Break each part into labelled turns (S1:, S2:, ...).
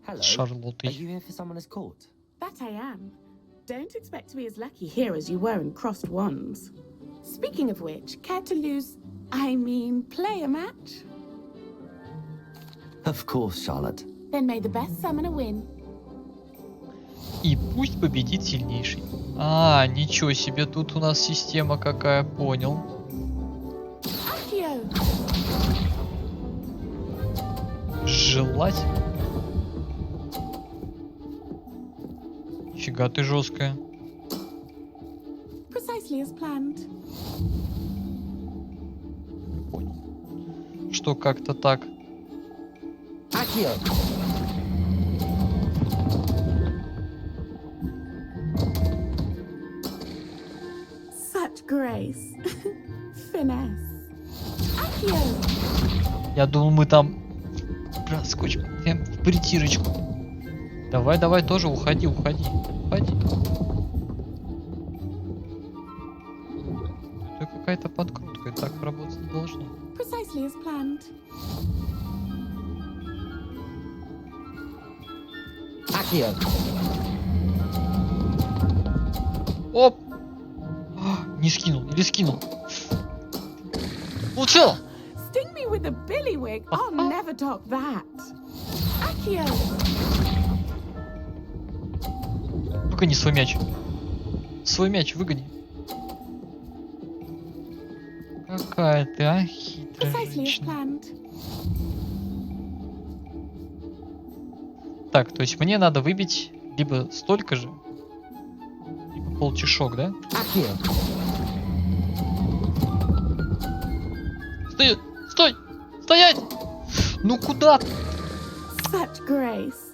S1: Hello.
S2: С
S1: Are
S2: Шарлоттой.
S1: you here for someone as court?
S3: That I am. Don't expect to be as lucky here as you were in Crossed Wands. Speaking of which, care to play a match?
S1: Of course, Charlotte.
S3: Then may the best summoner win.
S2: И пусть победит сильнейший. А, ничего себе, тут у нас система какая, понял.
S3: Accio!
S2: Желать. Фига ты жесткая.
S3: Precisely as planned.
S2: Понял. Что как-то так.
S1: Accio!
S3: Such grace. Finesse. Accio!
S2: Я думал, мы там проскочим прям в притирочку. Давай, давай, тоже уходи, уходи. Уходи. Это какая-то подкрутка, так работать не должно.
S3: Precisely as planned.
S1: Accio!
S2: Оп! Не скинул, или скинул. Получил!
S3: Sting me with a billywig. I'll never top that. Accio!
S2: Выгони свой мяч. Свой мяч выгони. Какая ты, а, хитрая
S3: Precisely as
S2: женщина.
S3: planned.
S2: Так, то есть мне надо выбить либо столько же, либо полчишок, да?
S1: Accio!
S2: Стой! Стой! Стоять! Ну куда?
S3: Such grace.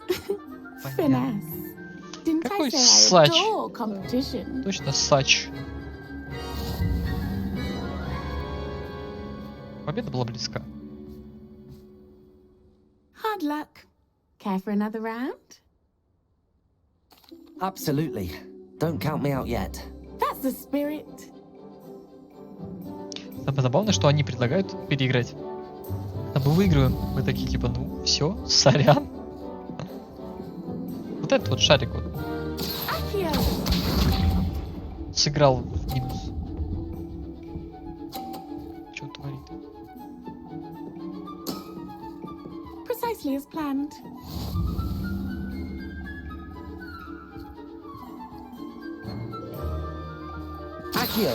S3: Finesse. Didn't
S2: Какой
S3: I say I
S2: сач?
S3: adore competition?
S2: Точно сач. Победа была близка.
S3: Hard luck. Care for another round?
S1: Absolutely. Don't count me out yet.
S3: That's the spirit.
S2: Самое забавное, что они предлагают переиграть. А мы выигрываем. Мы такие типа, ну все, сорян. Вот этот вот шарик вот
S3: Accio!
S2: сыграл в минус. Что творит?
S3: Precisely as planned.
S1: Accio!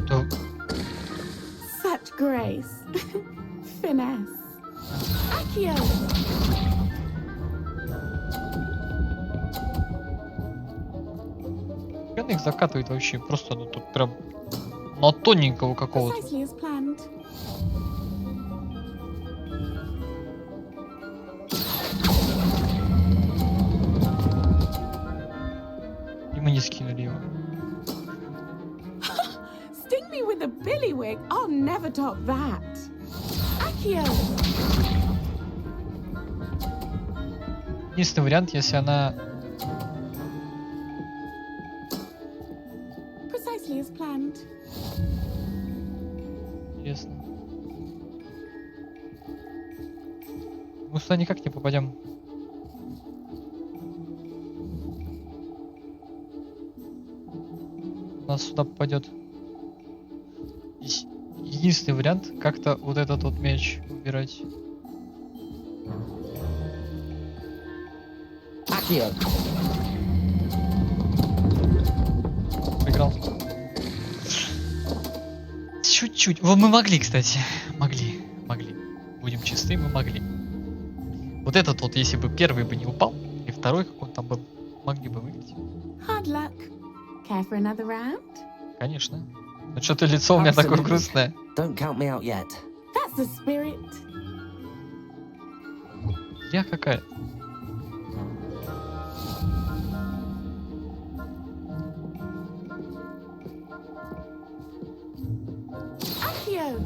S2: Да,
S3: Such grace. Finesse. Accio!
S2: он их закатывает вообще. Просто ну, тут прям на тоненького какого-то.
S3: Precisely as planned.
S2: И мы не скинули его.
S3: Sting me with a billywig. I'll never top that. Accio!
S2: Единственный вариант, если она...
S3: Precisely as planned.
S2: Интересно. Мы сюда никак не попадем. У нас сюда попадет. Здесь единственный вариант как-то вот этот вот мяч убирать.
S1: Accio!
S2: Проиграл. Чуть-чуть. Вот мы могли, кстати. Могли. Будем чисты, мы могли. Вот этот вот, если бы первый бы не упал, и второй, как он там был, могли бы выиграть.
S3: Hard luck. Care for another round?
S2: Конечно. Ну что-то лицо у меня такое
S1: Absolutely.
S2: грустное.
S1: Don't count me out yet.
S3: That's the spirit.
S2: Я какая?
S3: Accio!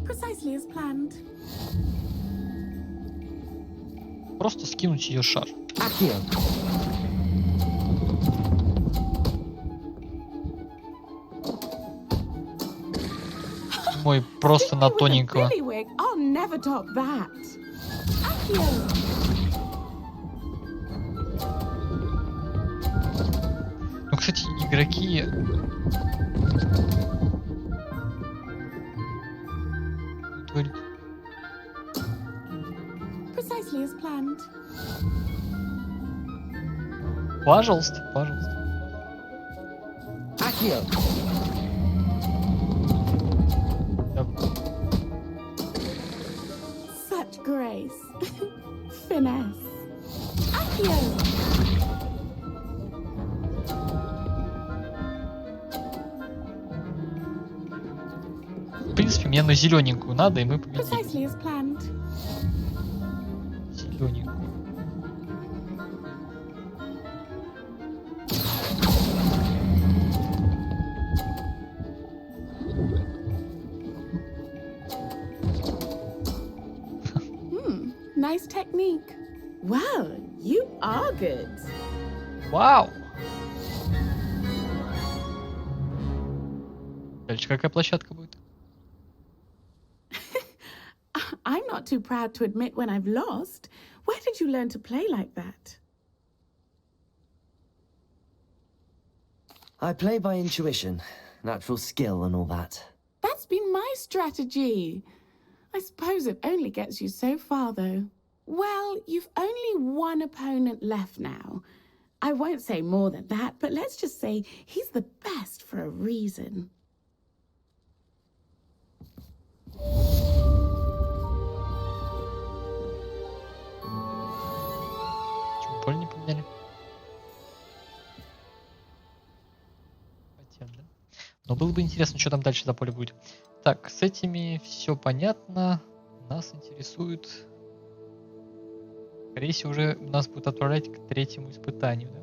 S3: Precisely as planned.
S2: просто скинуть ее шар.
S1: Accio.
S2: Мой просто на
S3: Stick me with a
S2: тоненького.
S3: billywig. I'll never top that. Accio.
S2: Ну, кстати, игроки... Говорит,
S3: Precisely as planned.
S2: пожалуйста, пожалуйста.
S1: Accio.
S2: Я-
S3: Such grace. Finesse. Accio.
S2: В принципе, мне на зелененькую надо, и мы победили.
S3: Precisely as planned.
S2: Зелененькую.
S3: Nice technique. Well, you are good.
S2: Вау! Дальше какая площадка будет?
S3: I'm not too proud to admit when I've lost. Where did you learn to play like that?
S1: I play by intuition, natural skill and all that.
S3: That's been my strategy. I suppose it only gets you so far, though. Well, you've only one opponent left now. I won't say more than that, but let's just say he's the best for a reason.
S2: Почему поле не поменяли? Хотел, да? Но было бы интересно, что там дальше за поле будет. Так, с этими все понятно. Нас интересует... Скорее всего, уже нас будут отправлять к третьему испытанию, да?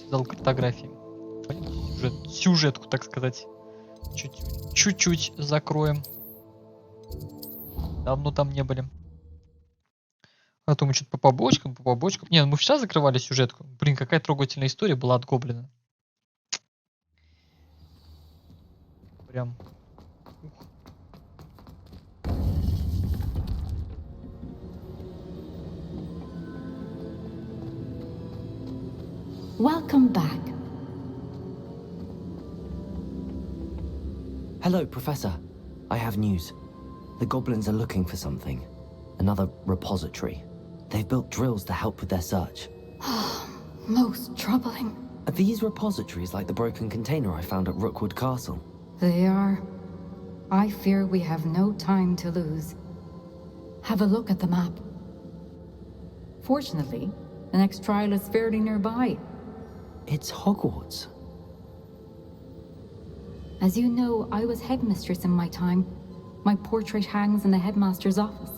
S2: Зал картографии. Сюжетку, так сказать. Чуть-чуть закроем. Давно там не были. А то мы что-то по побочкам. Не, ну мы вчера закрывали сюжетку. Блин, какая трогательная история была от Гоблина. Прям. Ух.
S3: Welcome back.
S1: Hello, Professor. I have news. The goblins are looking for something. Another repository. They've built drills to help with their search.
S4: Most troubling.
S1: Are these repositories like the broken container I found at Rookwood Castle?
S4: They are. I fear we have no time to lose. Have a look at the map. Fortunately, the next trial is fairly nearby.
S1: It's Hogwarts.
S4: As you know, I was headmistress in my time. My portrait hangs in the headmaster's office.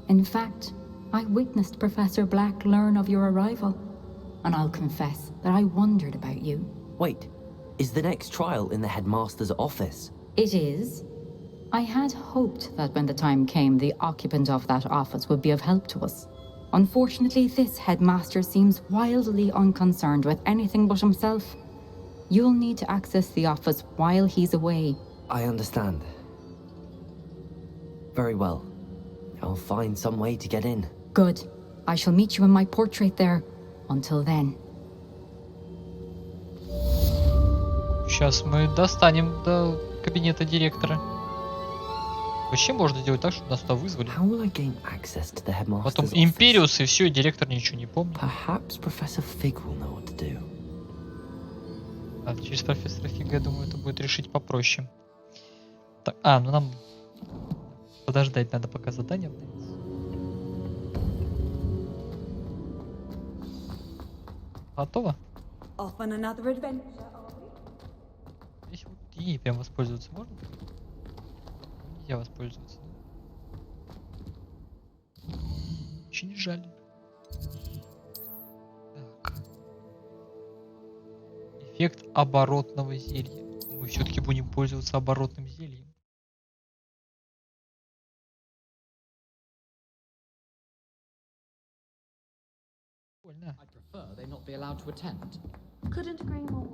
S4: In fact, I witnessed Professor Black learn of your arrival. And I'll confess that I wondered about you.
S1: Wait, is the next trial in the headmaster's office?
S4: It is. I had hoped that when the time came, the occupant of that office would be of help to us. Unfortunately, this headmaster seems wildly unconcerned with anything but himself. You'll need to access the office while he's away.
S1: I understand. Very well. I'll find some way to get in.
S4: Good. I shall meet you in my portrait there. Until then.
S2: Сейчас мы достанем до кабинета директора. Вообще можно сделать так, чтобы нас туда вызвали.
S1: How will I gain access to the headmaster's
S2: Потом
S1: office?
S2: Империус и все, и директор ничего не помнит.
S1: Perhaps Professor Fig will know what to do.
S2: А через профессора Фига, я думаю, это будет решить попроще. Так, ну нам подождать надо, пока задание обновится. Готово?
S5: Off on another adventure.
S2: Здесь вот ей прям воспользоваться можно? Нельзя воспользоваться. Очень жаль. Так. Эффект оборотного зелья. Мы все-таки будем пользоваться оборотным зельем. Прикольно.
S6: I prefer they not be allowed to attend.
S5: Couldn't agree more.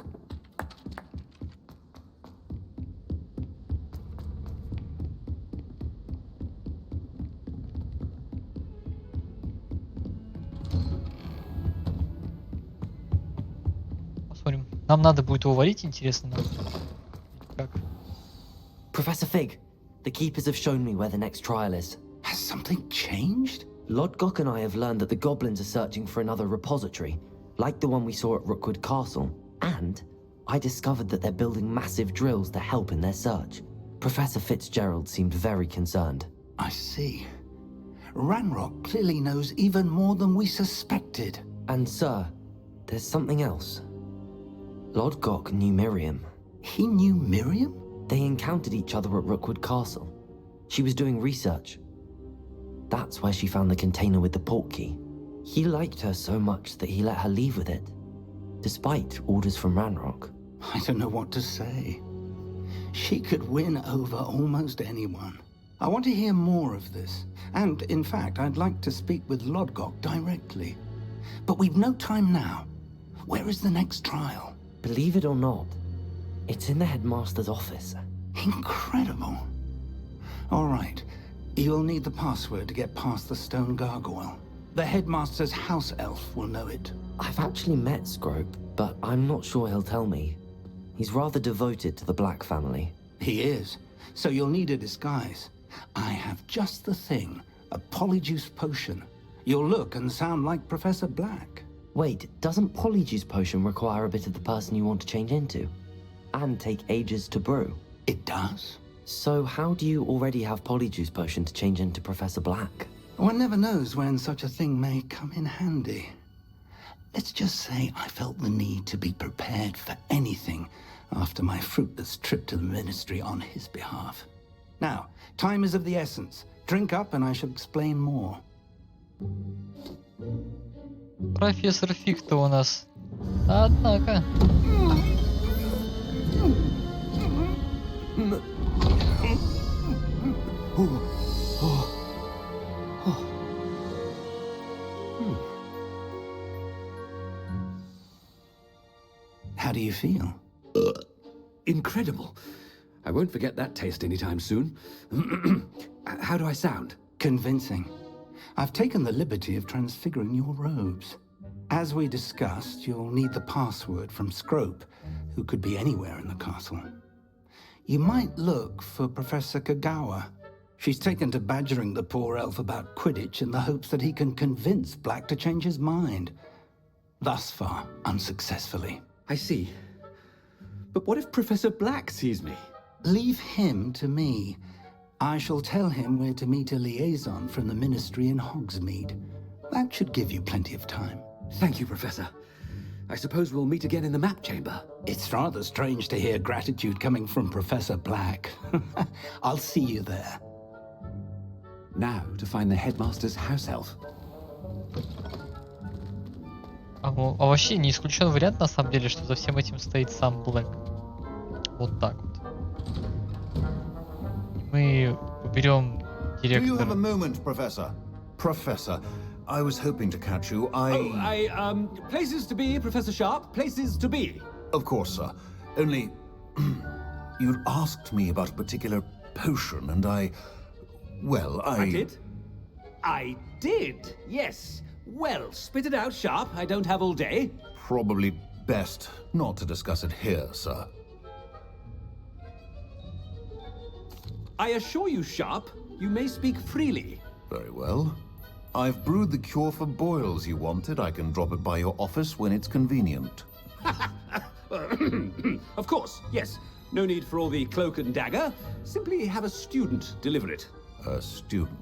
S2: Посмотрим. Нам надо будет его варить, интересно. Как?
S1: Professor Fig, the keepers have shown me where the next trial is.
S7: Has something changed?
S1: Lodgok and I have learned that the goblins are searching for another repository, like the one we saw at Rookwood Castle. And I discovered that they're building massive drills to help in their search. Professor Fицdzerald seemed very concerned.
S7: I see. Ranrock clearly knows even more than we suspected.
S1: And sir, there's something else. Lodgok knew Miriam.
S7: He knew Miriam?
S1: They encountered each other at Rookwood Castle. She was doing research. That's where she found the container with the port key. He liked her so much that he let her leave with it, despite orders from Ranrock.
S7: I don't know what to say. She could win over almost anyone. I want to hear more of this. And, in fact, I'd like to speak with Lodgok directly. But we've no time now. Where is the next trial?
S1: Believe it or not, it's in the headmaster's office.
S7: Incredible. All right. You'll need the password to get past the stone gargoyle. The headmaster's house elf will know it.
S1: I've actually met Scrope, but I'm not sure he'll tell me. He's rather devoted to the Black family.
S7: He is. So you'll need a disguise. I have just the thing. A polyjuice potion. You'll look and sound like Professor Black.
S1: Wait, doesn't Polyjuice Potion require a bit of the person you want to change into? And take ages to brew?
S7: It does?
S1: So how do you already have Polyjuice Potion to change into Professor Black?
S7: One never knows when such a thing may come in handy. Let's just say I felt the need to be prepared for anything after my fruitless trip to the ministry on his behalf. Now, time is of the essence. Drink up and I shall explain more.
S2: Профессор Фиг-то у нас. Однако.
S7: How do you feel?
S8: Incredible. I won't forget that taste anytime soon. How do I sound?
S7: Convincing. I've taken the liberty of transfiguring your robes. As we discussed, you'll need the password from Scrope, who could be anywhere in the castle. You might look for Professor Kagawa. She's taken to badgering the poor elf about Quidditch in the hopes that he can convince Black to change his mind. Thus far, unsuccessfully.
S8: I see. But what if Professor Black sees me?
S7: Leave him to me. I shall tell him where to meet a liaison from the ministry in Hogsmeade. That should give you plenty of time.
S8: Thank you, Professor. I suppose we'll meet again in the map chamber.
S7: It's rather strange to hear gratitude coming from Professor Black. I'll see you there.
S8: Now to find the headmaster's house elf.
S2: А вообще не исключен вариант, на самом деле, что за всем этим стоит сам Блэк. Вот так вот. Мы уберем
S9: Do you have a
S2: директора.
S9: moment, Professor? Professor, I was hoping to catch you.
S8: Places to be, Professor Sharp, places to be.
S9: Of course, sir. Only, you'd asked me about a particular potion, and well,
S8: I did, yes. Well, spit it out, Sharp. I don't have all day.
S9: Probably best not to discuss it here, sir.
S8: I assure you, Sharp, you may speak freely.
S9: Very well. I've brewed the cure for boils you wanted. I can drop it by your office when it's convenient.
S8: Of course, yes. No need for all the cloak and dagger. Simply have a student deliver it.
S9: A student.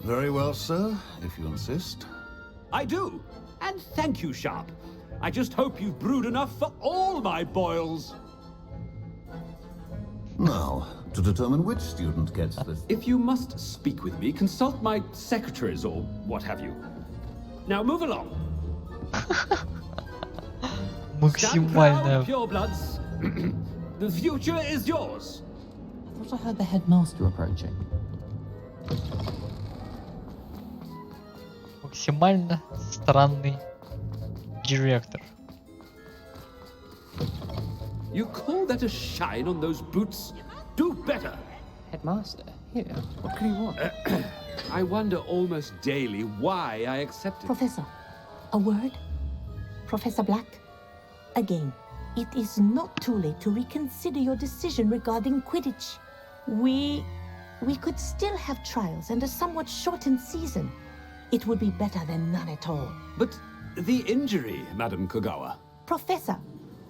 S9: Very well, sir, if you insist.
S8: I do. And thank you, Sharp. I just hope you've brewed enough for all my boils.
S9: Now, to determine which student gets this.
S8: If you must speak with me, consult my secretaries or what have you. Now move along. Stand proud,
S2: Максимально.
S8: purebloods. The future is yours.
S6: I thought I heard the headmaster approaching.
S2: Максимально странный директор.
S8: You call that a shine on those boots? Do better!
S6: Headmaster, here, what can you want?
S8: I wonder almost daily why I accepted.
S10: Professor, a word? Professor Black? Again, it is not too late to reconsider your decision regarding Quidditch. We could still have trials and a somewhat shortened season. It would be better than none at all.
S8: But the injury, Madam Kogawa.
S10: Professor,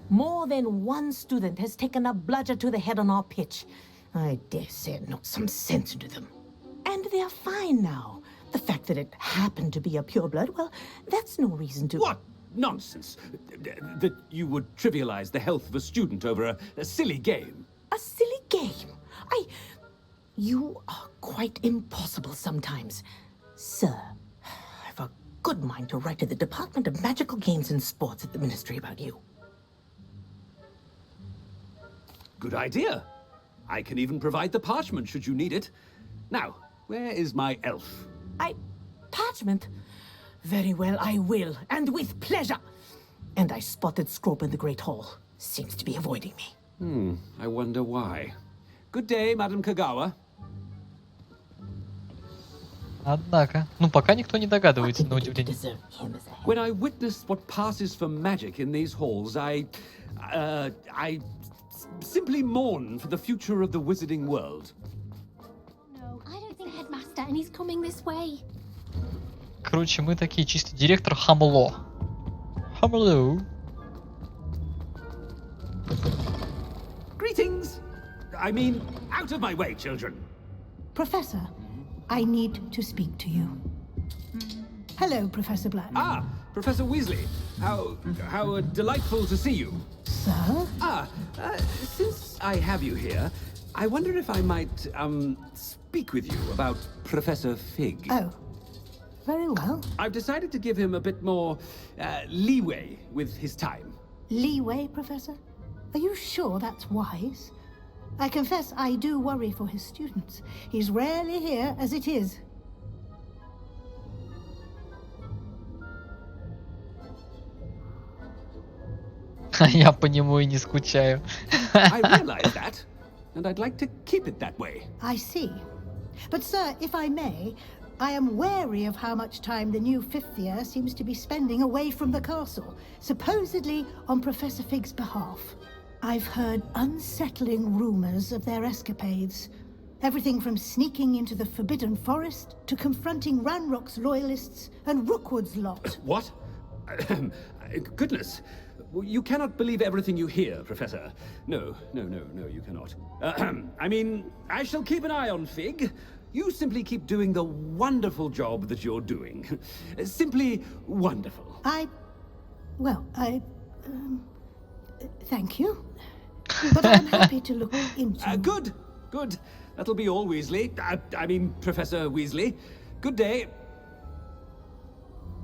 S10: more than one student has taken a bludger to the head on our pitch. I dare say it knocked some sense into them. And they're fine now. The fact that it happened to be a pureblood, well, that's no reason to...
S8: What nonsense! That you would trivialize the health of a student over a silly game.
S10: A silly game? You are quite impossible sometimes. Sir, I've a good mind to write to the Department of Magical Games and Sports at the Ministry about you.
S8: Good idea. I can even provide the parchment should you need it. Now, where is my elf?
S10: Parchment? Very well, I will, and with pleasure. And I spotted Scrope in the Great Hall. Seems to be avoiding me.
S8: I wonder why. Good day, Madam Kogawa.
S2: Однако, пока никто не догадывается, на удивление.
S8: When I witness what passes for magic in these halls, I simply mourn for the future of the wizarding world.
S11: No, I don't think Headmaster, and he's coming this way.
S2: Короче, мы такие чисто директор хамло. Хамло.
S8: Greetings! I mean, out of my way, children.
S12: Professor, I need to speak to you. Hello, Professor Black.
S8: Ah, Professor Weasley. How delightful to see you.
S12: Sir?
S8: Since I have you here, I wonder if I might, speak with you about Professor Fig.
S12: Oh, very well.
S8: I've decided to give him a bit more, leeway with his time.
S12: Leeway, Professor? Are you sure that's wise? I confess I do worry for his students. He's rarely here as it is.
S2: Я по нему и не скучаю.
S8: I realize that, and I'd like to keep it that way.
S12: I see. But, sir, if I may, I am wary of how much time the new fifth year seems to be spending away from the castle, supposedly on Professor Fig's behalf. I've heard unsettling rumors of their escapades. Everything from sneaking into the Forbidden Forest to confronting Ranrock's loyalists and Rookwood's lot.
S8: What? Goodness. You cannot believe everything you hear, Professor. No, you cannot. I mean, I shall keep an eye on Fig. You simply keep doing the wonderful job that you're doing. Simply wonderful.
S12: Thank you. But I'm happy to look into...
S8: Good. That'll be all, Weasley. I mean, Professor Weasley. Good day.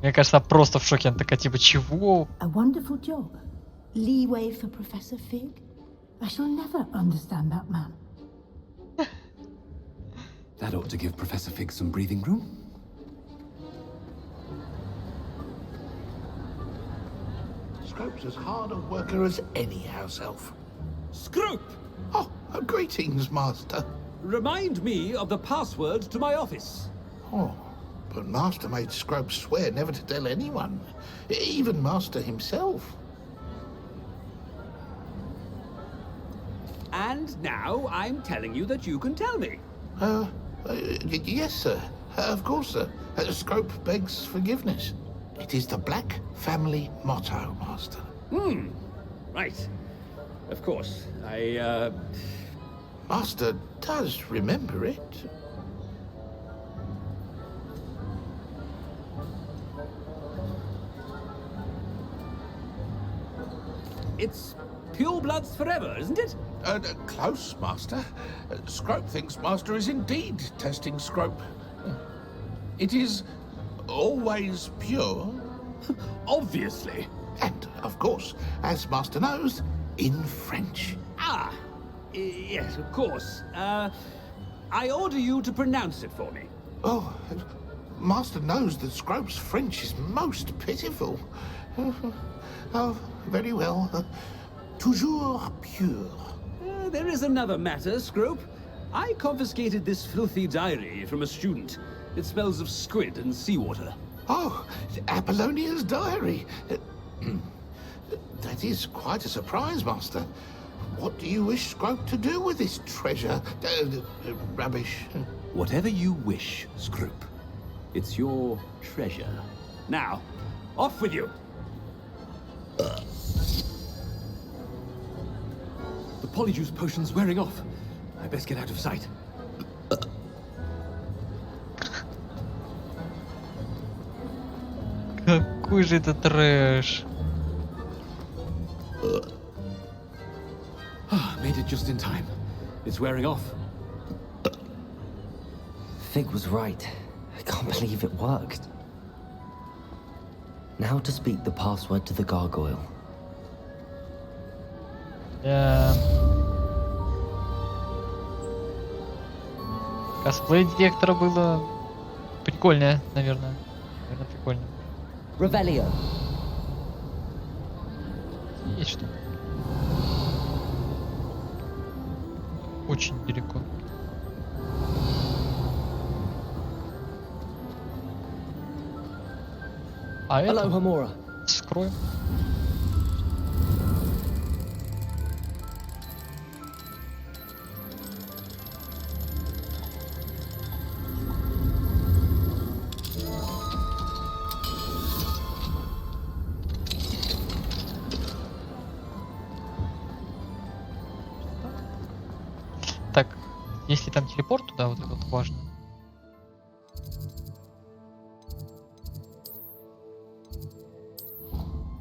S2: Мне кажется, она просто в шоке. Она такая, типа, чего?
S12: A wonderful job. Leeway for Professor Fig. I shall never understand that man.
S8: That ought to give Professor Fig some breathing room.
S13: Scrope's as hard a worker as any house elf.
S8: Scrope!
S13: Oh, greetings, Master.
S8: Remind me of the password to my office.
S13: Oh, but Master made Scrope swear never to tell anyone, even Master himself.
S8: And now I'm telling you that you can tell me.
S13: Yes, sir. Of course, sir. Scrope begs forgiveness. It is the Black family motto, Master.
S8: Right. Of course.
S13: Master does remember it.
S8: It's pure bloods forever, isn't it?
S13: Close, Master. Scrope thinks Master is indeed testing Scrope. It is always pure.
S8: Obviously.
S13: And, of course, as Master knows, in French.
S8: Yes, of course. I order you to pronounce it for me.
S13: Oh, Master knows that Scrope's French is most pitiful. Oh, very well. Toujours pure.
S8: There is another matter, Scrope. I confiscated this filthy diary from a student. It smells of squid and seawater.
S13: Oh, Apollonia's diary. That is quite a surprise, Master. What do you wish Scrope to do with this treasure? Rubbish.
S8: Whatever you wish, Scrope. It's your treasure. Now, off with you! The polyjuice potion's wearing off. I best get out of sight.
S2: Какой же это трэш.
S8: Made it just in time. It's wearing off.
S1: Fig was right. I can't believe it worked. Now to speak the password to the gargoyle.
S2: Косплей директора было прикольное, наверное. Наверное, прикольно.
S1: Revelio.
S2: Есть что. Очень далеко. А это скроем. Так, если там телепорт туда, вот это вот важно.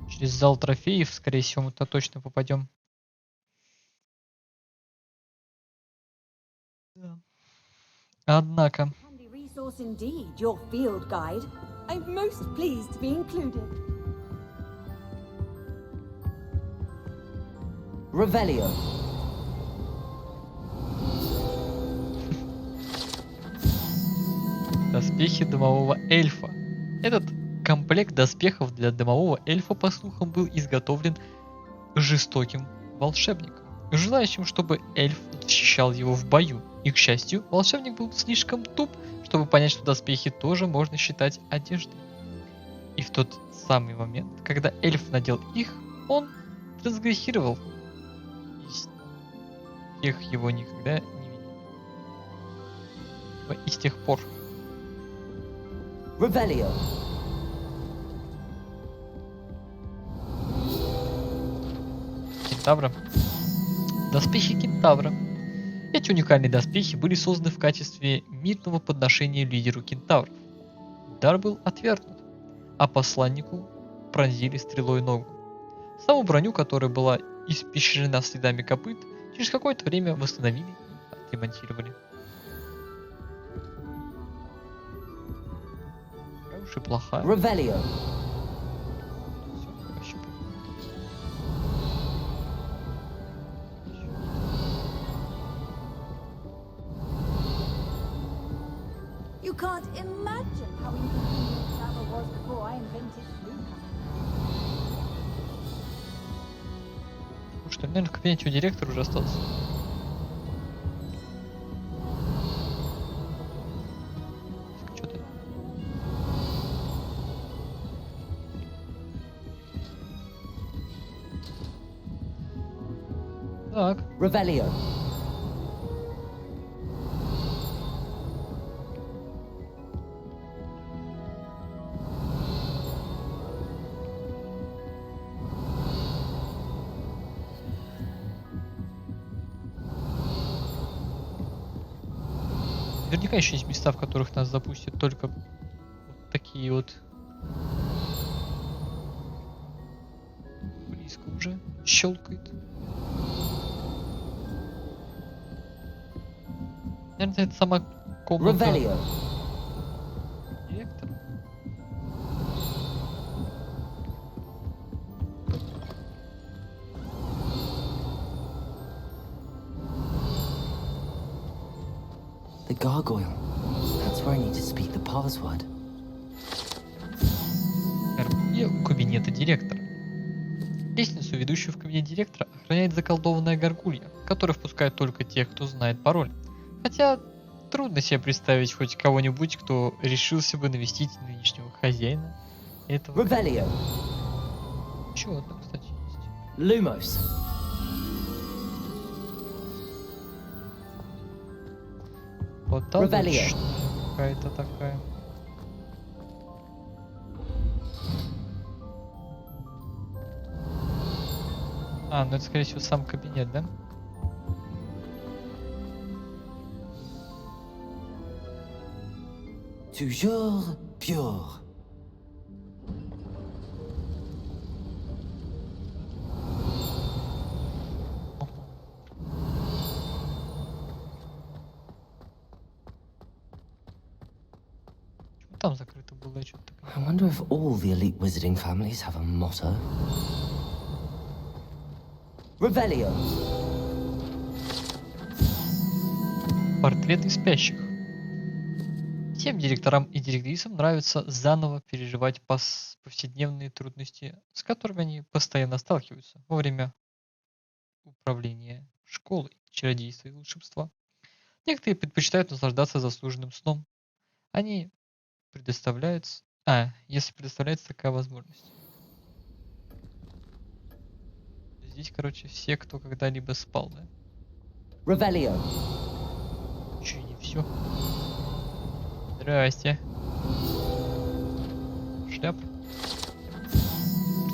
S2: Через зал трофеев, скорее всего, мы туда точно попадем. Да. Однако.
S5: Resource indeed, your field guide. I'm most pleased to be included.
S1: Revelio.
S2: Доспехи дымового эльфа. Этот комплект доспехов для дымового эльфа, по слухам, был изготовлен жестоким волшебником, желающим, чтобы эльф защищал его в бою. И, к счастью, волшебник был слишком туп, чтобы понять, что доспехи тоже можно считать одеждой. И в тот самый момент, когда эльф надел их, он трансгрессировал. И с тех его никогда не видел. И с тех пор.
S1: Revelio.
S2: Кентавра. Доспехи кентавра. Эти уникальные доспехи были созданы в качестве мирного подношения лидеру кентавров. Дар был отвергнут, а посланнику пронзили стрелой ногу. Саму броню, которая была испещрена следами копыт, через какое-то время восстановили и отремонтировали. Какая уж и плохая.
S1: Revelio.
S5: You can't imagine how inconvenient travel was before I invented flu.
S2: Что, наверное, в кабинете у директора уже остался. Что-то. Так.
S1: Revelio.
S2: Наверняка еще есть места, в которых нас запустят только вот такие вот. Близко уже щелкает. Наверное, это сама комната.
S1: Revelio.
S2: Директора.
S1: The gargoyle. That's where I need to speak the password.
S2: и у кабинета директора. Лестницу, ведущую в кабинет директора, охраняет заколдованная горгулья, которая впускает только тех, кто знает пароль. Хотя трудно себе представить хоть кого-нибудь, кто решился бы навестить нынешнего хозяина этого.
S1: Revelio.
S2: Чего там, кстати, есть?
S1: Lumos.
S2: Потолочная какая-то такая. А, ну это скорее всего сам кабинет, да?
S1: Toujours pure.
S2: Почему там закрыто было? Я что-то такое.
S1: I wonder if all the elite wizarding families have a motto. Revelio.
S2: Портреты спящих. Всем директорам и директрисам нравится заново переживать повседневные трудности, с которыми они постоянно сталкиваются во время управления школой, чародейства и волшебства. Некоторые предпочитают наслаждаться заслуженным сном. Они предоставляются... если предоставляется такая возможность. Здесь, короче, все, кто когда-либо спал, да?
S1: Revelio.
S2: Еще не все. Здрасте. Шляпа.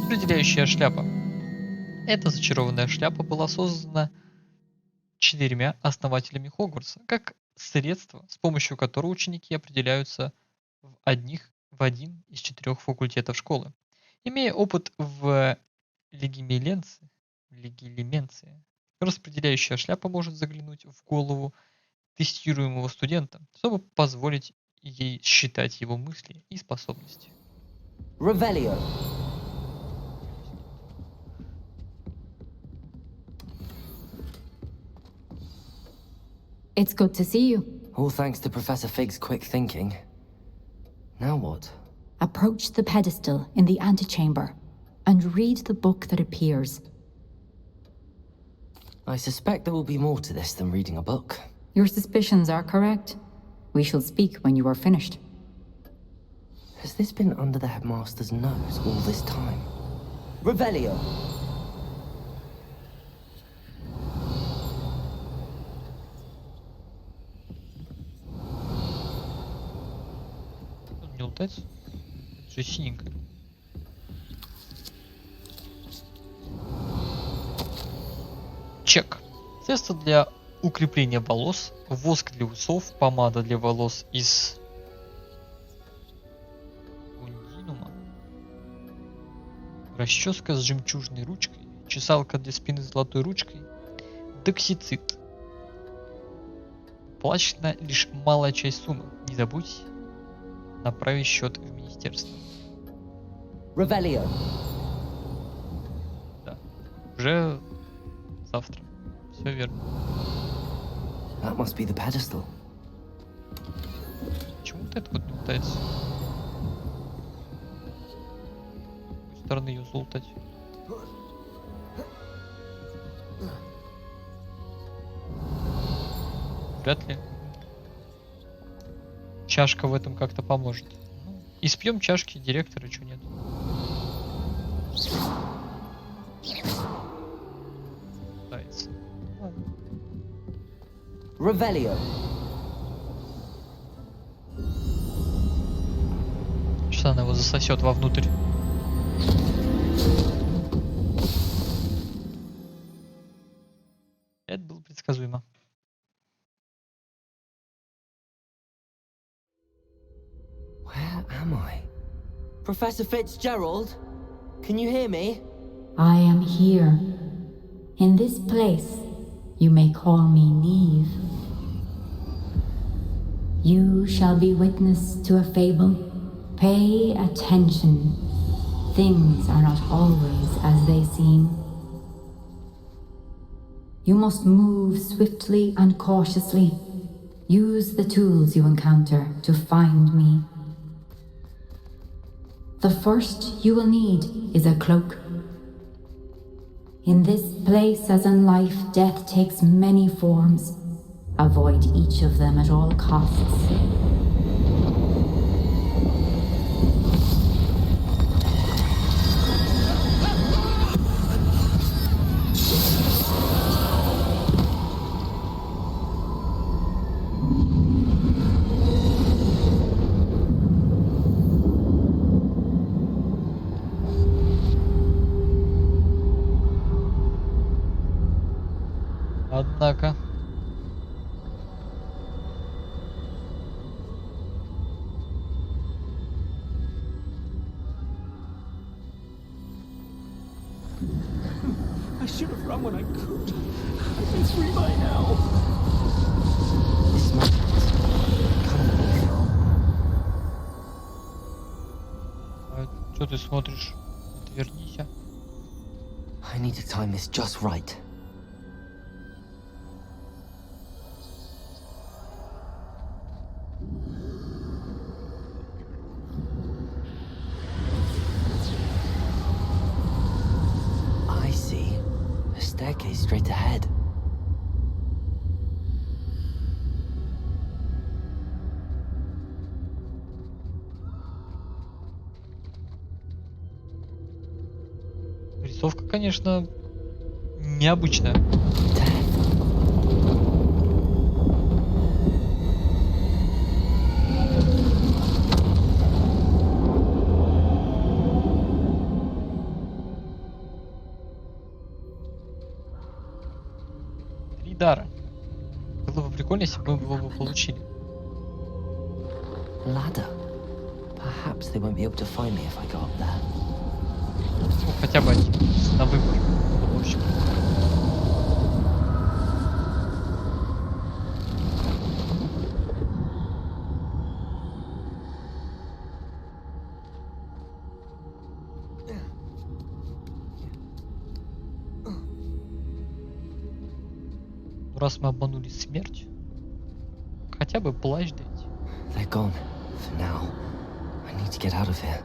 S2: Определяющая шляпа. Эта зачарованная шляпа была создана 4 основателями Хогвартса, как средство, с помощью которого ученики определяются в один из 4 факультетов школы. Имея опыт в легилименции, распределяющая шляпа может заглянуть в голову тестируемого студента, чтобы позволить ей считать его мысли и способности.
S1: Revelio.
S4: It's good to see you.
S1: All thanks to Professor Fig's quick thinking. Now what?
S4: Approach the pedestal in the antechamber and read the book that appears.
S1: I suspect there will be more to this than reading a book.
S4: Your suspicions are correct. We shall speak when you are finished.
S1: Has this been under the headmaster's nose all this time? Revelio.
S2: Он не лутается? Это же синенькое. Чек. Средство для укрепления волос, воск для усов, помада для волос из ундинума, расческа с жемчужной ручкой, чесалка для спины с золотой ручкой, доксицит. Плачена лишь малая часть суммы. Не забудь направить счет в министерство.
S1: Revelio.
S2: Да. Уже завтра. Все верно.
S1: That must be the pedestal.
S2: Почему вот это вот не лутается? С какой стороны ее залутать? Вряд ли. Чашка в этом как-то поможет. Ну, испьем чашки директора, чего нет. Нравится. Ладно.
S1: Revelio.
S2: Сейчас она его засосет вовнутрь. Это было предсказуемо.
S1: Where am I? Professor Fitzgerald? Can you hear me?
S4: I am here. In this place, you may call me Neve. You shall be witness to a fable. Pay attention. Things are not always as they seem. You must move swiftly and cautiously. Use the tools you encounter to find me. The first you will need is a cloak. In this place, as in life, death takes many forms. Avoid each of them at all costs.
S2: Однако.
S8: I should have run when I could. I've been free by now.
S1: This moment's kind of awful.
S2: Что ты смотришь? Отвернись.
S1: I need to time this just right. I see a staircase straight ahead.
S2: Рисовка, конечно, необычная. Три дара. Было бы прикольно, если бы мы его получили.
S1: Ladder. Perhaps they won't be able to find me if I go up there.
S2: Ну, хотя бы один на выбор. В общем. Раз мы обманули смерть, хотя бы плащ дайте.
S1: They're gone for now. I need to get out of here.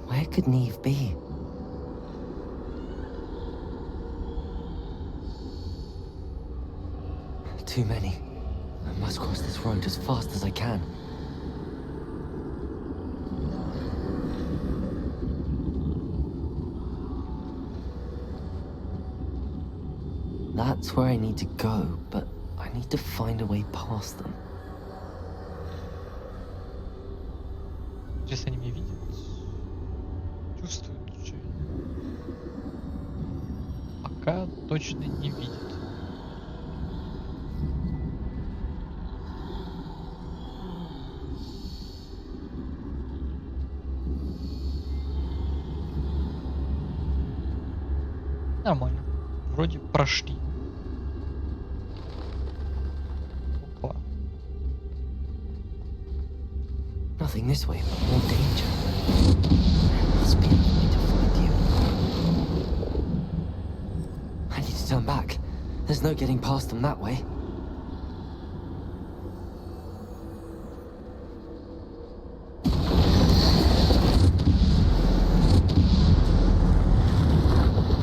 S1: Where could Neve be? Too many. I must cross this road as fast as I can. That's where I need to go, but I need to find a way past them.
S2: Если они меня видят, чувствуют, что пока точно не видят. Нормально. Вроде прошли. Опа.
S1: Nothing this way, but more danger. There must be a way to find you. I need to turn back. There's no getting past them that way.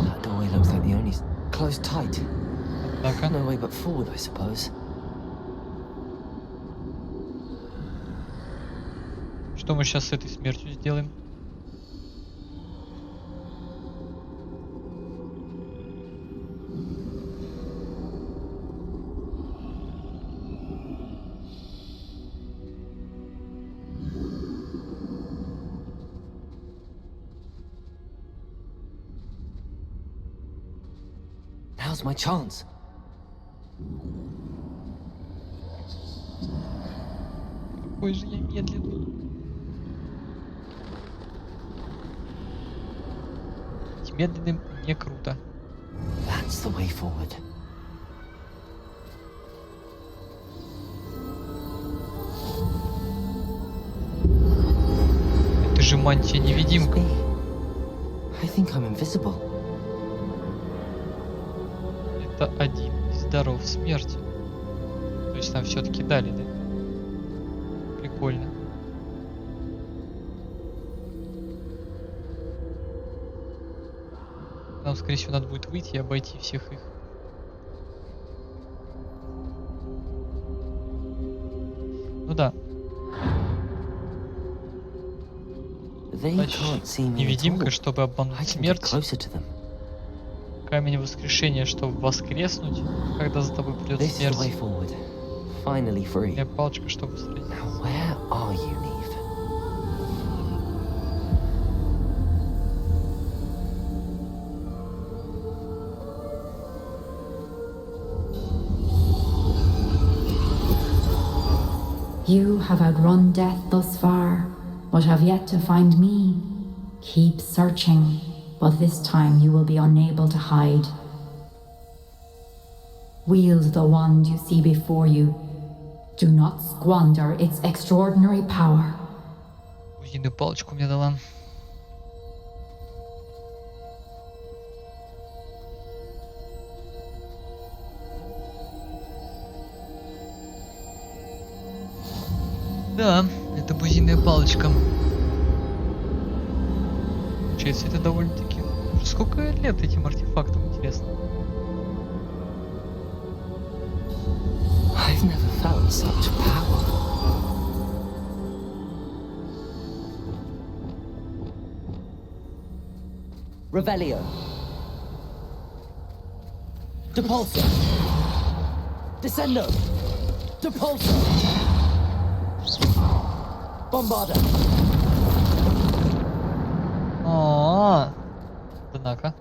S1: That doorway looks like the only closed tight.
S2: Однако.
S1: No way but forward, I suppose.
S2: Что мы сейчас с этой смертью сделаем?
S1: Now's my chance.
S2: Какой же я медленный. Быть медленным не круто.
S1: That's the way forward.
S2: Это же мантия-невидимка.
S1: I think I'm invisible.
S2: Это один из даров смерти. То есть нам все-таки дали, да? Прикольно. нам, скорее всего, надо будет выйти и обойти всех их. Ну да. Значит, невидимка, чтобы обмануть смерть. Камень воскрешения, чтобы воскреснуть, когда за тобой придет смерть. И палочка, чтобы сразиться.
S4: You have outrun death thus far, but have yet to find me. Keep searching, but this time you will be unable to hide. Wield the wand you see before you. Do not squander its extraordinary power.
S2: Кузину палочку мне дала. Да, это бузинная палочка. Получается, это довольно-таки... Сколько лет этим артефактам, интересно?
S1: I've never felt such power. Revelio. Depulso. Descendo. Depulso. Bombarda.
S2: Однако.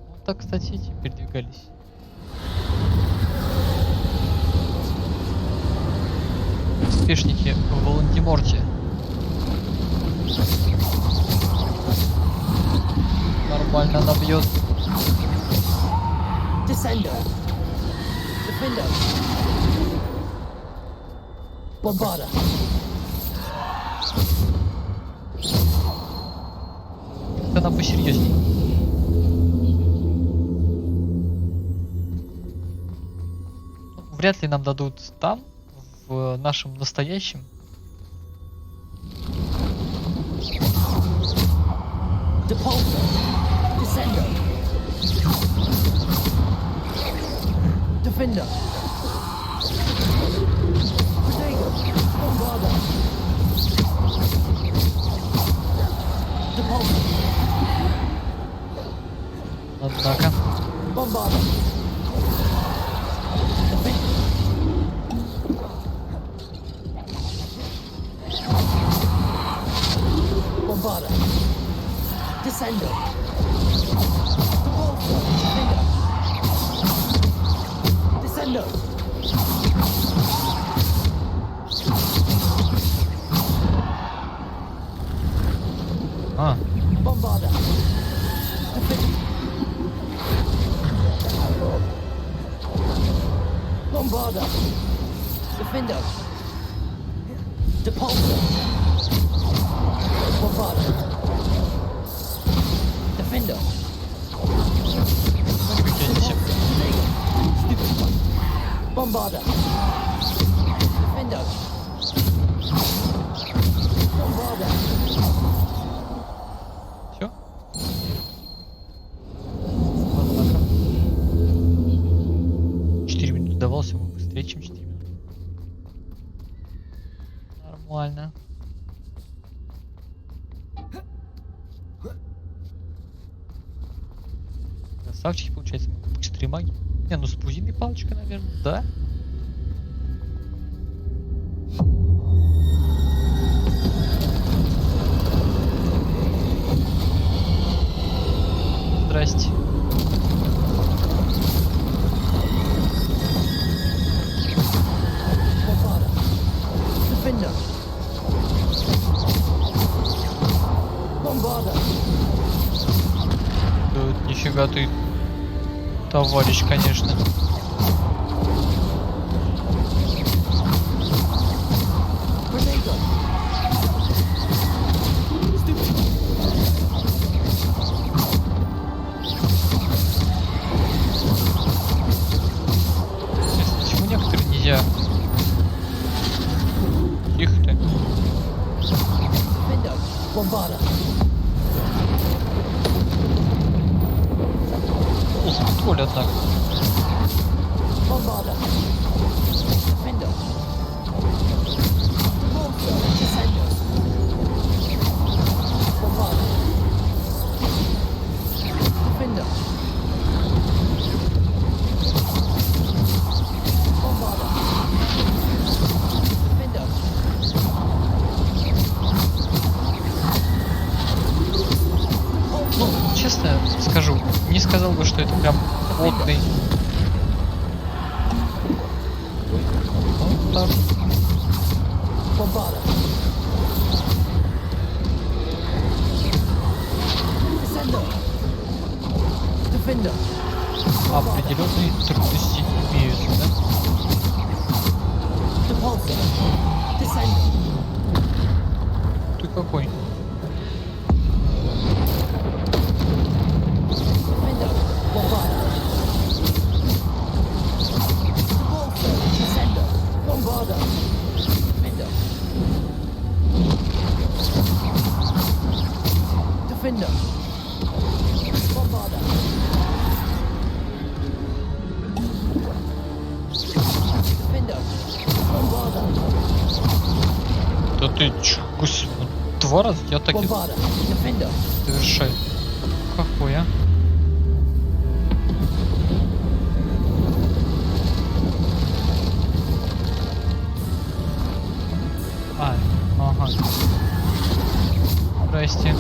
S2: Вот так, кстати, эти передвигались. Успешники в Волан-де-Морте. Нормально она бьет.
S1: Descendo. Defendo. Bombarda.
S2: Она посерьезней. Вряд ли нам дадут там, в нашем настоящем.
S1: Depulso. Descendo. Defender. Protego. Bombarda. Depulso.
S2: Однако.
S1: Bombarda. Bombarda. Descendo. Depulso. Defender. Descendo. Bombarda. Bombarda. Defendo. Depulso. Bombarda. Defendo. Bombarda. Defendo. Bombarda.
S2: Все? Однако. 4 минуты давался ему быстрее, чем 4 минуты. Нормально. Красавчики, получается, быстрые маги. Не, ну с бузиной палочкой, наверное, да? Здрасте. Тут нифига ты, товарищ, конечно. Почему некоторые нельзя? Тихо ты. волю, однако. Ну, честно скажу, не сказал бы, что это прям плотный. Вот так. Определенные трудности имеются, да? Ты какой? Да ты чё, гусь, 2 раза я так и совершаю. Какой, а? Ага. Здрасте.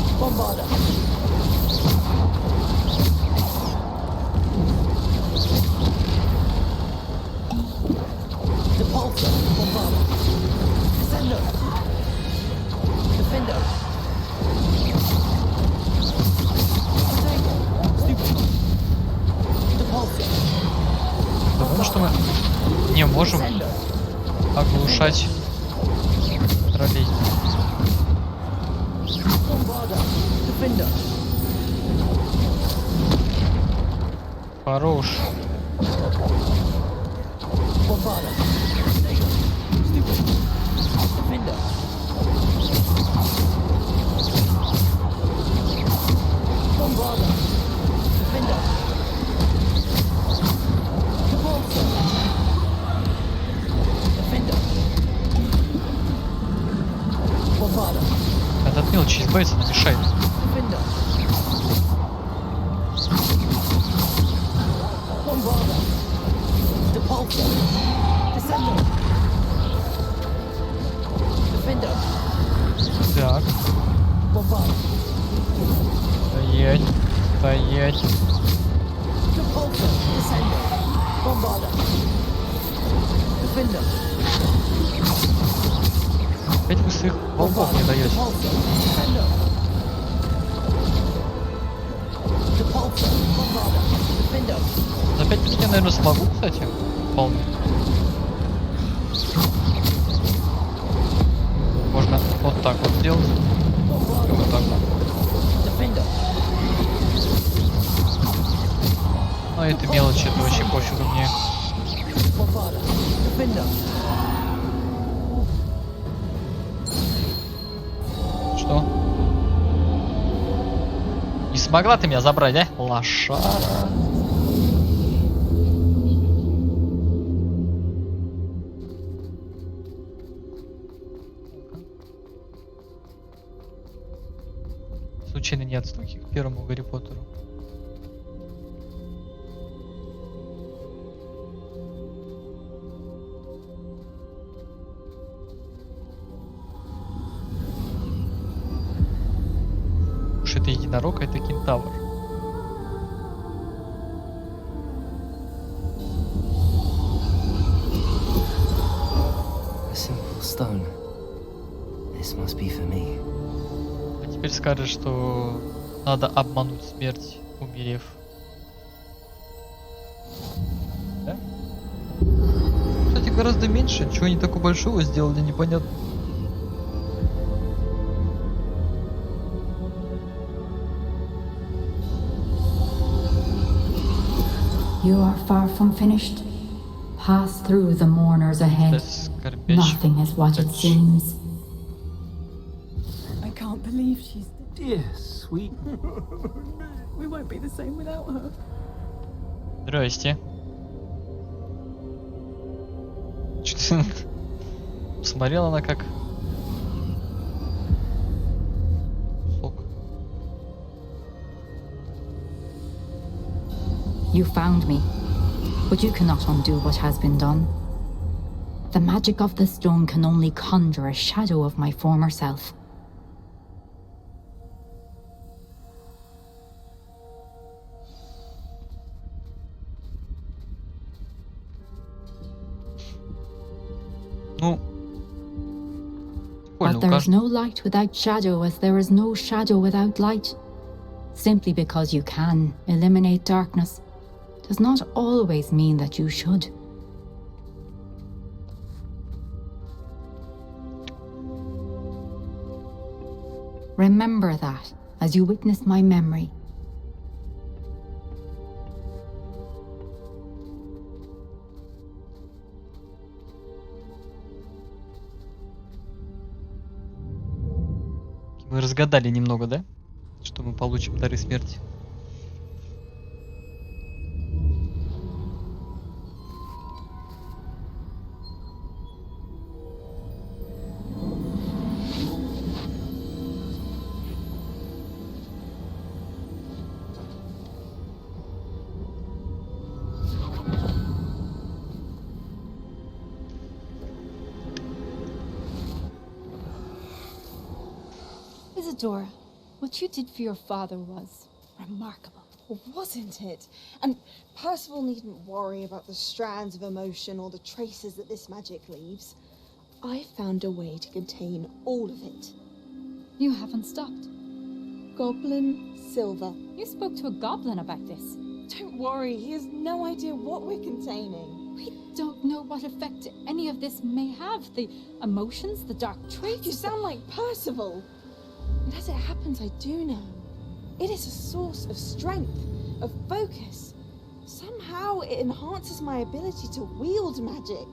S2: Потому что мы не можем оглушать троллей. Хорош. Этот мелочь избавиться нам мешает. Так. Стоять. Стоять. Опять вы своих волков не даете. За 5 минут я, наверное, смогу, кстати. Вполне. Можно вот так вот сделать. И вот так вот. А это мелочи, это вообще пофигу мне. Что? Не смогла ты меня забрать, да? Лошара. Случайно не отступки к первому Гарри Поттеру. Уж это единорог, а это кентавр.
S1: A simple stone. This must be for me.
S2: А теперь скажешь, что надо обмануть смерть, умерев. Да? Кстати, гораздо меньше. Чего они такого большого сделали, непонятно.
S4: You are far from finished. Pass through the mourners ahead. Nothing is what it seems.
S3: I can't believe she's
S8: Dear, sweet.
S3: We won't be the same without her.
S2: Здрасте. Что-то смотрела она как... Сок.
S4: You found me, but you cannot undo what has been done. The magic of the stone can only conjure a shadow of my former self.
S2: Ну,
S4: But there is no light without shadow, as there is no shadow without light. Simply because you can eliminate darkness does not always mean that you should. Remember that as you witness my memory.
S2: Мы разгадали немного, да? Что мы получим дары смерти.
S14: Isadora, what you did for your father was remarkable.
S15: Wasn't it? And Percival needn't worry about the strands of emotion or the traces that this magic leaves. I found a way to contain all of it.
S14: You haven't stopped.
S15: Goblin Silver.
S14: You spoke to a goblin about this.
S15: Don't worry, he has no idea what we're containing.
S14: We don't know what effect any of this may have. The emotions, the dark traits.
S15: You sound like Percival. And as it happens, I do know. It is a source of strength, of focus. Somehow it enhances my ability to wield magic.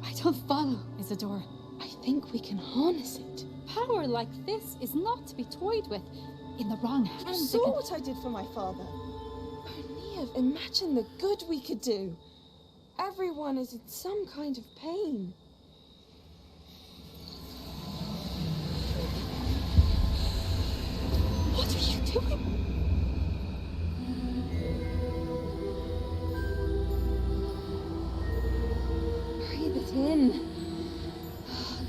S14: I don't follow, Isadora.
S15: I think we can harness it.
S14: Power like this is not to be toyed with. In the wrong hands.
S15: You saw what I did for my father. O'Neill, imagine the good we could do. Everyone is in some kind of pain. What are you doing? Breathe it in.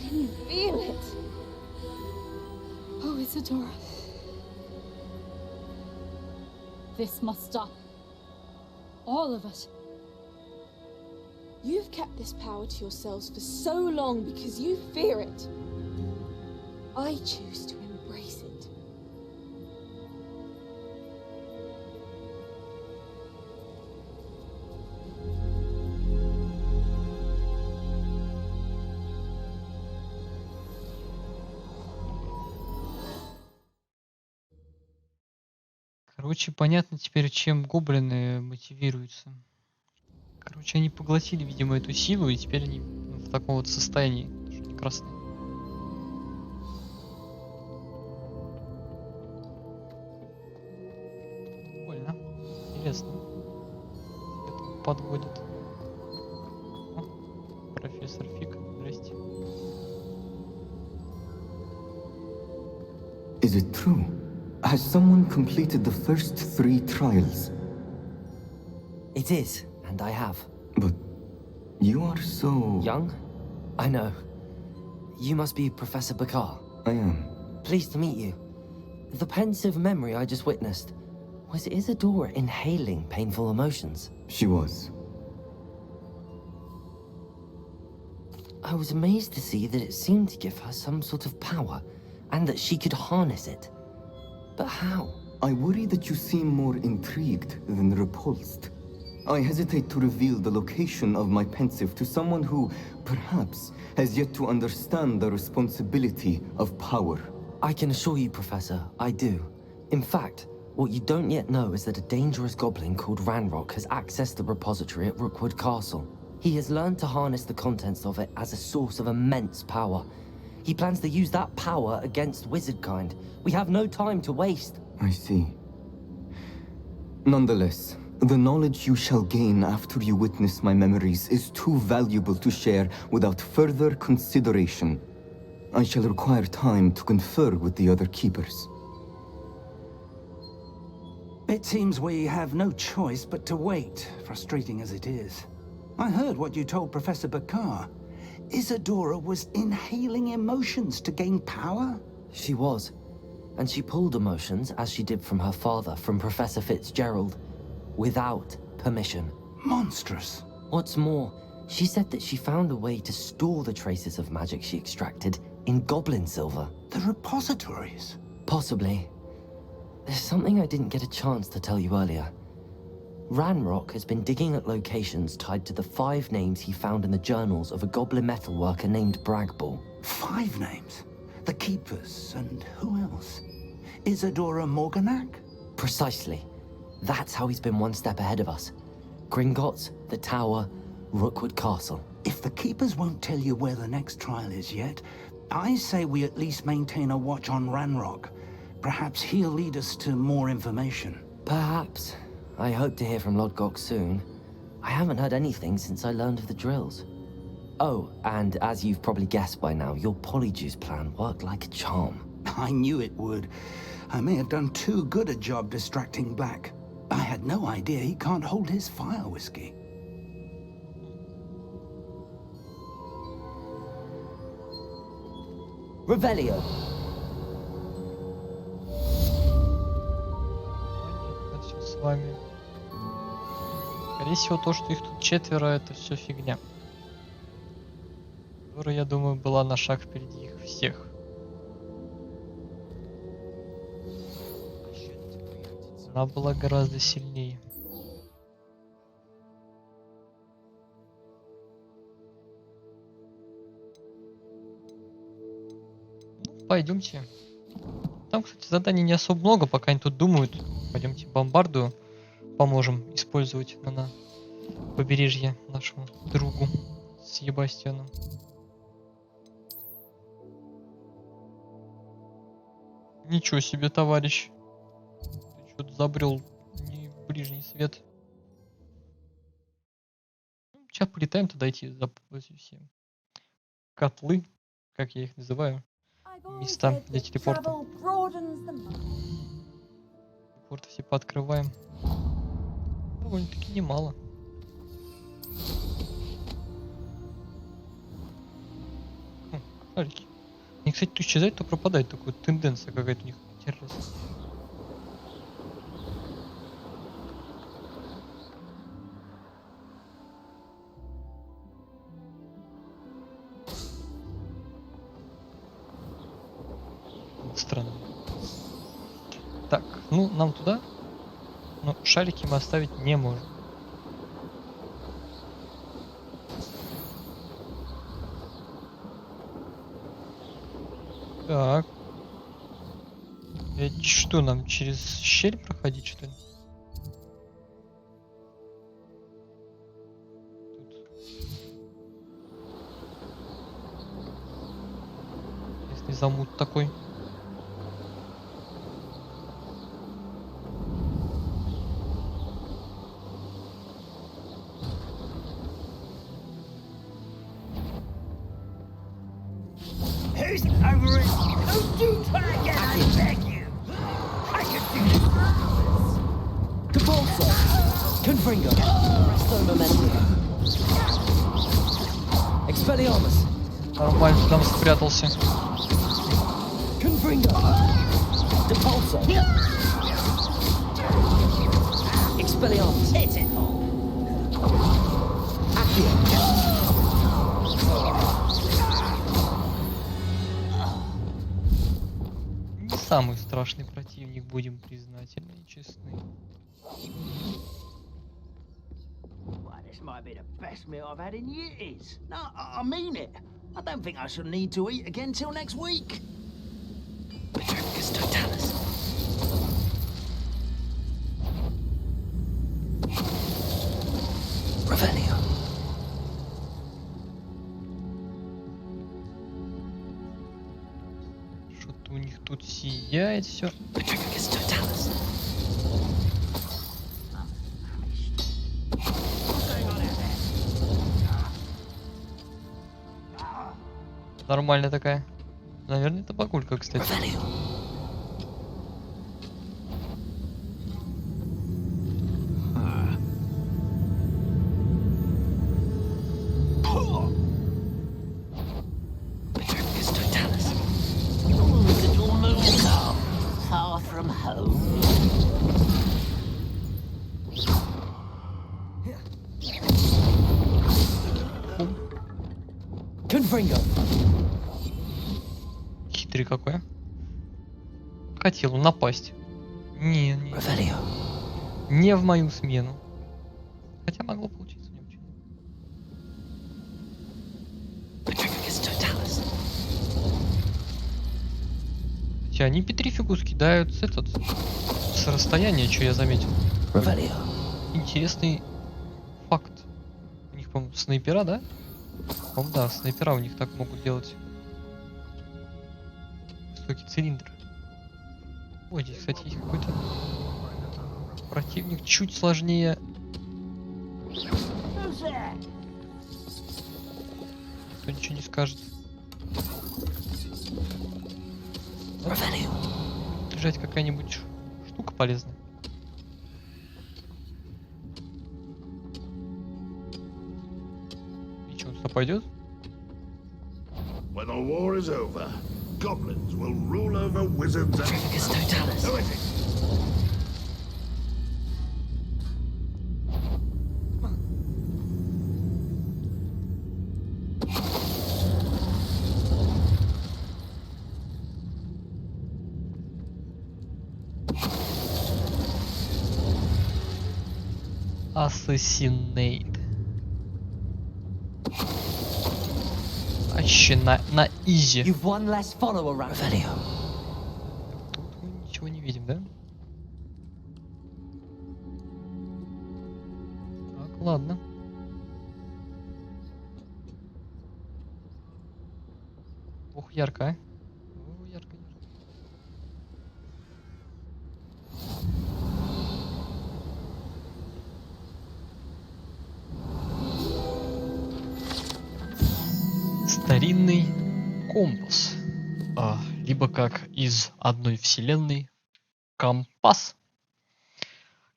S15: Can you feel it?
S14: Oh, Isadora. This must stop. All of it.
S15: You've kept this power to yourselves for so long because you fear it. I choose to embrace it.
S2: Короче, понятно теперь, чем гоблины мотивируются. Короче, они поглотили, видимо, эту силу, и теперь они в таком вот состоянии. Даже не красные. Прикольно. Интересно. Это подводит. О, профессор Фиг, здрасте.
S16: Is it true? Has someone completed the first 3 trials?
S1: It is, and I have.
S16: But you are so...
S1: Young? I know. You must be Professor Bakar.
S16: I am.
S1: Pleased to meet you. The pensive memory I just witnessed, was Isadora inhaling painful emotions?
S16: She was.
S1: I was amazed to see that it seemed to give her some sort of power, and that she could harness it. But how?
S16: I worry that you seem more intrigued than repulsed. I hesitate to reveal the location of my pensive to someone who, perhaps, has yet to understand the responsibility of power.
S1: I can assure you, Professor, I do. In fact, what you don't yet know is that a dangerous goblin called Ranrock has accessed the repository at Rookwood Castle. He has learned to harness the contents of it as a source of immense power. He plans to use that power against wizardkind. We have no time to waste.
S16: I see. Nonetheless, The knowledge you shall gain after you witness my memories is too valuable to share without further consideration. I shall require time to confer with the other keepers.
S7: It seems we have no choice but to wait, frustrating as it is. I heard what you told Professor Bakar. Isadora was inhaling emotions to gain power?
S1: She was. And she pulled emotions, as she did from her father, from Professor Fицdzerald, without permission.
S7: Monstrous.
S1: What's more, she said that she found a way to store the traces of magic she extracted in goblin silver.
S7: The repositories?
S1: Possibly. There's something I didn't get a chance to tell you earlier. Ranrock has been digging at locations tied to the 5 names he found in the journals of a goblin metalworker named Bragball.
S7: 5 names? The Keepers, and who else? Isadora Morganac?
S1: Precisely. That's how he's been one step ahead of us. Gringotts, the Tower, Rookwood Castle.
S7: If the Keepers won't tell you where the next trial is yet, I say we at least maintain a watch on Ranrock. Perhaps he'll lead us to more information.
S1: Perhaps. I hope to hear from Lodgok soon. I haven't heard anything since I learned of the drills. Oh, and as you've probably guessed by now, your polyjuice plan worked like a charm.
S7: I knew it would. I may have done too good a job distracting Black. I had no idea he can't hold his fire whiskey.
S1: Revelio.
S2: Все с вами. Скорее всего, то, что их тут 4, это все фигня. Которая, я думаю, была на шаг впереди их всех. Она была гораздо сильнее. Ну, пойдемте. Там, кстати, заданий не особо много, пока они тут думают. Пойдемте бомбарду поможем использовать на побережье нашему другу с Себастьяном. Ничего себе, товарищ. Ты что-то забрел не в ближний свет. Ну, сейчас полетаем туда эти все котлы, как я их называю. Места для телепорта. Телепорты все пооткрываем. Довольно-таки немало. Алики. Они, кстати, то исчезает, то пропадает. Такая тенденция какая-то у них интересная. Странно. Так, ну нам туда. Но шарики мы оставить не можем. Так. Это что, нам через щель проходить, что ли? Тут. Если замут такой.
S17: Who's over it? Don't you try again, I beg you! I can do this!
S1: Capulso! Confringo! Resto Momentum! Expelliarmus!
S2: Нормально, там спрятался.
S1: Confringo! Depulso! Expelliarmus!
S17: Hit it all!
S1: Accio!
S2: Самый страшный противник, будем признательны и честны.
S17: Well, this might be the best meal I've had in years. No, I mean it. I don't think I shall need to eat again till next week.
S1: Petrificus totalis. Revelio.
S2: Что-то у них тут сияет все.
S1: Petrificus totalis.
S2: Нормальная такая. Наверное, это багулька, кстати.
S17: Far from home.
S2: Хитрый какой. Хотел напасть. Не. Не в мою смену. Хотя могло получиться, не очень. Хотя они петрификус кидают с расстояния, что я заметил. Интересный факт. У них, по-моему, снайпера, да? По-моему, да, снайпера у них так могут делать. Высокий цилиндр. Ой, здесь, кстати, есть какой-то противник чуть сложнее. Кто ничего не скажет. Держать какая-нибудь штука полезная. И что, он сюда пойдет?
S13: When the war is over, goblins will rule over wizards and... Who is it?
S2: Assassinate. Вообще на изи. Тут мы ничего не видим, да? Так, ладно. Ох, ярко, а? О, ярко. Старинный компас. Либо как из одной вселенной компас.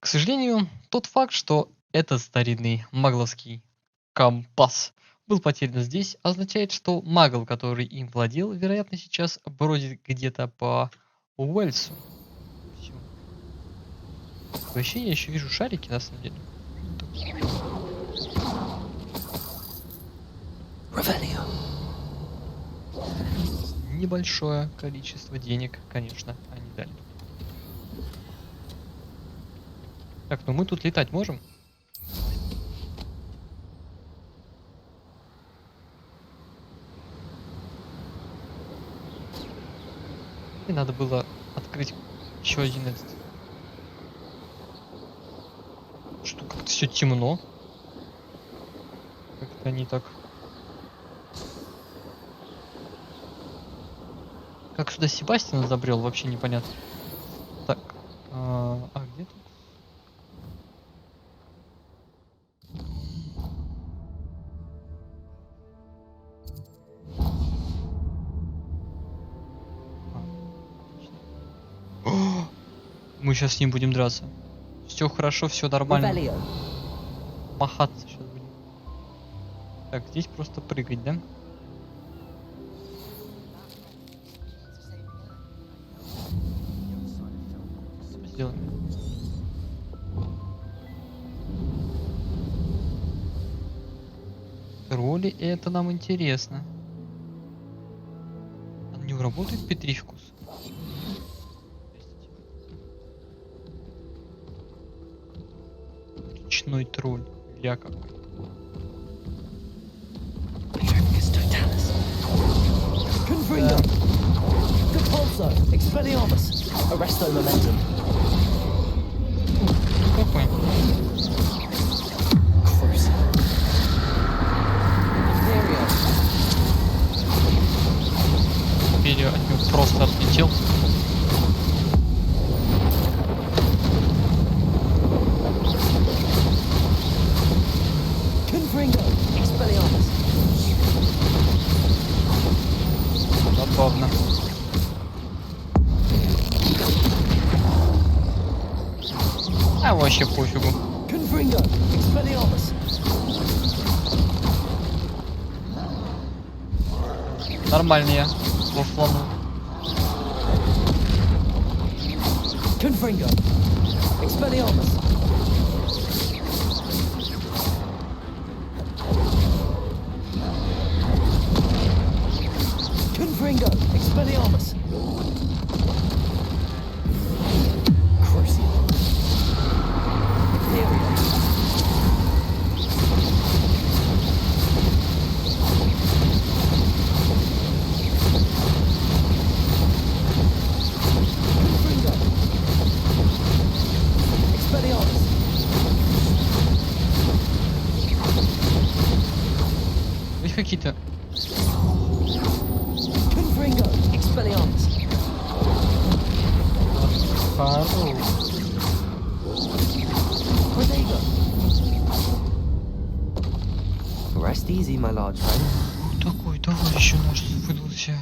S2: К сожалению, тот факт, что этот старинный магловский компас был потерян здесь, означает, что магл, который им владел, вероятно, сейчас бродит где-то по Уэльсу. Вообще, я еще вижу шарики, на самом деле. Небольшое количество денег, конечно, они дали. Так, ну мы тут летать можем? И надо было открыть еще один этот. Что как-то все темно. Как-то они так. Как сюда Себастьян забрел, вообще непонятно. Так, где тут? Мы сейчас с ним будем драться. Все хорошо, все нормально. Махаться сейчас будем. Так, здесь просто прыгать, да? Сделаем. Роли, это нам интересно. А на него работает петрификус? Речной тролль. Ля какой. Какой? Перья от него просто отлетел.
S1: Expelliarmus!
S2: Нормально я вафланул.
S1: Confringo! Expelliarmus! Confringo! Expelliarmus! Crucial. Ethereal. Confringo! Expelliarmus!
S2: Ведь какие-то...
S1: Confringo! Expelliarmus!
S2: Хорош.
S1: Prodigo! Rest easy, my large friend.
S2: Такой товарищ у нас выдался.